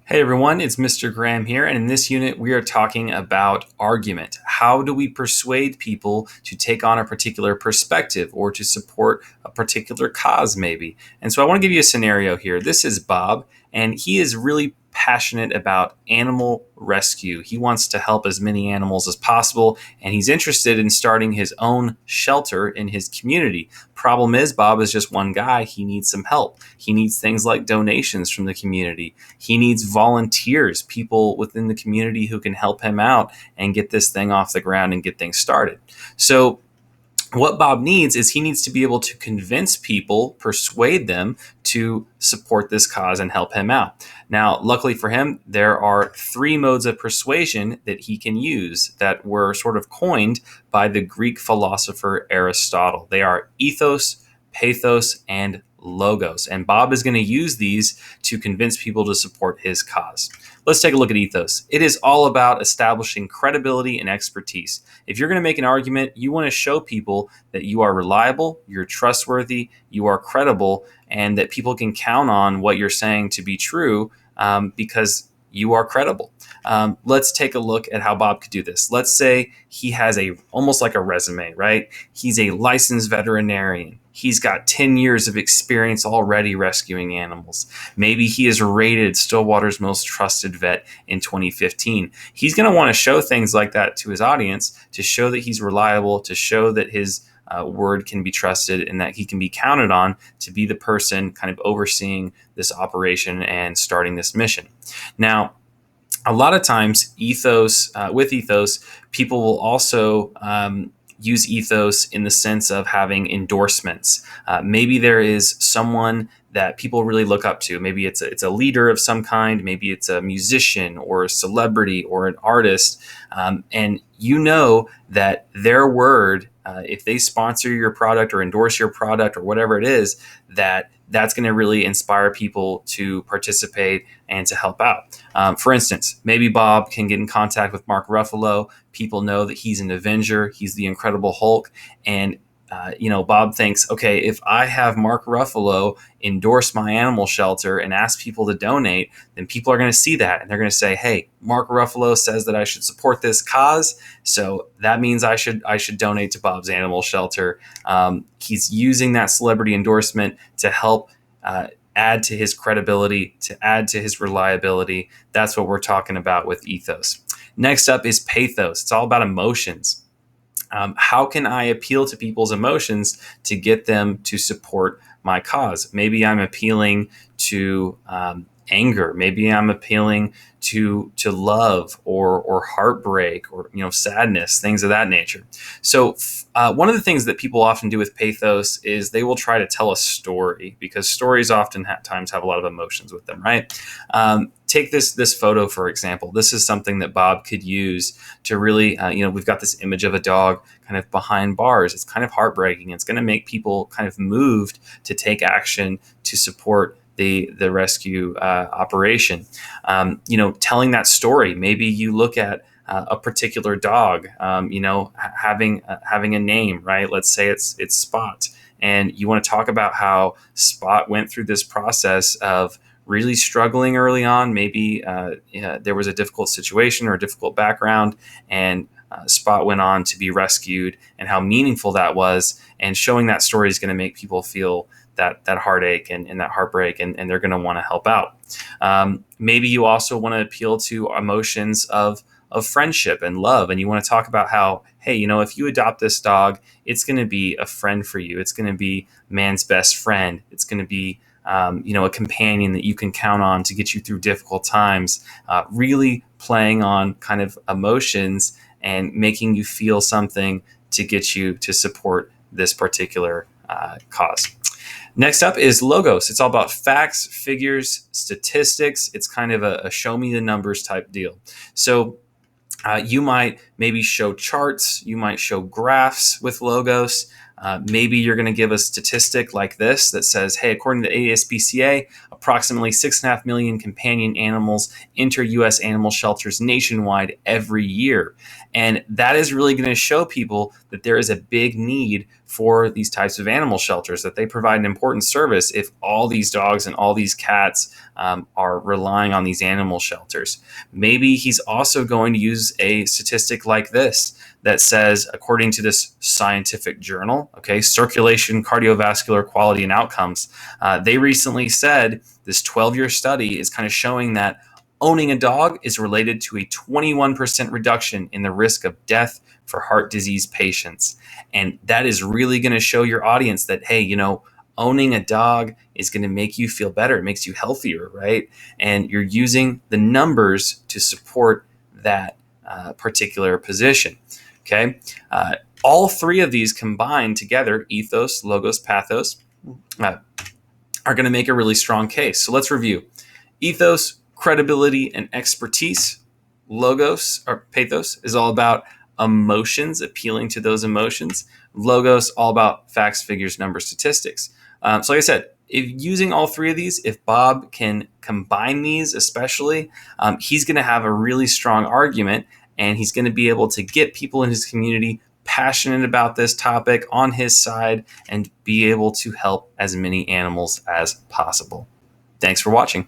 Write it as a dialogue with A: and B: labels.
A: Hey everyone, it's Mr. Graham here, and in this unit we are talking about argument. How do we persuade people to take on a particular perspective or to support a particular cause, maybe? And so I want to give you a scenario here. This is Bob, and he is really passionate about animal rescue. He wants to help as many animals as possible, and he's interested in starting his own shelter in his community. Problem is, Bob is just one guy. He needs some help. He needs things like donations from the community. He needs volunteers, people within the community who can help him out and get this thing off the ground and get things started. So what Bob needs is he needs to be able to convince people, persuade them to support this cause and help him out. Now, luckily for him, there are three modes of persuasion that he can use that were sort of coined by the Greek philosopher Aristotle. They are ethos, pathos, and logos. And Bob is going to use these to convince people to support his cause. Let's take a look at ethos. It is all about establishing credibility and expertise. If you're going to make an argument, you want to show people that you are reliable, you're trustworthy, you are credible, and that people can count on what you're saying to be true because you are credible. Let's take a look at how Bob could do this. Let's say he has almost like a resume, right? He's a licensed veterinarian. He's got 10 years of experience already rescuing animals. Maybe he is rated Stillwater's most trusted vet in 2015. He's going to want to show things like that to his audience to show that he's reliable, to show that his word can be trusted and that he can be counted on to be the person kind of overseeing this operation and starting this mission. Now, a lot of times, with ethos, people will also use ethos in the sense of having endorsements. Maybe there is someone that people really look up to. Maybe it's a leader of some kind. Maybe it's a musician or a celebrity or an artist. And you know that their word, if they sponsor your product or endorse your product or whatever it is, that's going to really inspire people to participate and to help out. For instance, maybe Bob can get in contact with Mark Ruffalo. People know that he's an Avenger. He's the Incredible Hulk. And Bob thinks, okay, if I have Mark Ruffalo endorse my animal shelter and ask people to donate, then people are going to see that and they're going to say, hey, Mark Ruffalo says that I should support this cause, so that means I should donate to Bob's animal shelter. He's using that celebrity endorsement to help add to his credibility, to add to his reliability. That's what we're talking about with ethos. Next up is pathos. It's all about emotions. How can I appeal to people's emotions to get them to support my cause? Maybe I'm appealing to anger. Maybe I'm appealing to love or heartbreak or sadness, things of that nature. So one of the things that people often do with pathos is they will try to tell a story because stories often times have a lot of emotions with them, right? Take this photo, for example. This is something that Bob could use to really, we've got this image of a dog kind of behind bars. It's kind of heartbreaking. It's going to make people kind of moved to take action to support the rescue operation. Telling that story. Maybe you look at a particular dog, having a name, right? Let's say it's Spot, and you want to talk about how Spot went through this process of really struggling early on. Maybe there was a difficult situation or a difficult background, and Spot went on to be rescued, and how meaningful that was. And showing that story is going to make people feel that heartache and that heartbreak, and they're going to want to help out. Maybe you also want to appeal to emotions of friendship and love, and you want to talk about how, hey, if you adopt this dog, it's going to be a friend for you. It's going to be man's best friend. It's going to be a companion that you can count on to get you through difficult times. Really playing on kind of emotions and making you feel something to get you to support this particular cause. Next up is logos. It's all about facts, figures, statistics. It's kind of a show me the numbers type deal. So you might maybe show charts. You might show graphs with logos. Maybe you're going to give a statistic like this that says, hey, according to the ASPCA, approximately 6.5 million companion animals enter U.S. animal shelters nationwide every year. And that is really going to show people that there is a big need for these types of animal shelters, that they provide an important service if all these dogs and all these cats are relying on these animal shelters. Maybe he's also going to use a statistic like this that says, according to this scientific journal, okay, Circulation, Cardiovascular Quality and Outcomes, they recently said this 12-year study is kind of showing that owning a dog is related to a 21% reduction in the risk of death for heart disease patients. And that is really going to show your audience that, hey, owning a dog is going to make you feel better. It makes you healthier, right? And you're using the numbers to support that particular position. Okay. All three of these combined together, ethos, logos, pathos, are going to make a really strong case. So let's review. Ethos, credibility, and expertise. Logos, or pathos, is all about emotions, appealing to those emotions. Logos, all about facts, figures, numbers, statistics. So like I said, if using all three of these, if Bob can combine these especially, he's going to have a really strong argument, and he's going to be able to get people in his community passionate about this topic on his side and be able to help as many animals as possible. Thanks for watching.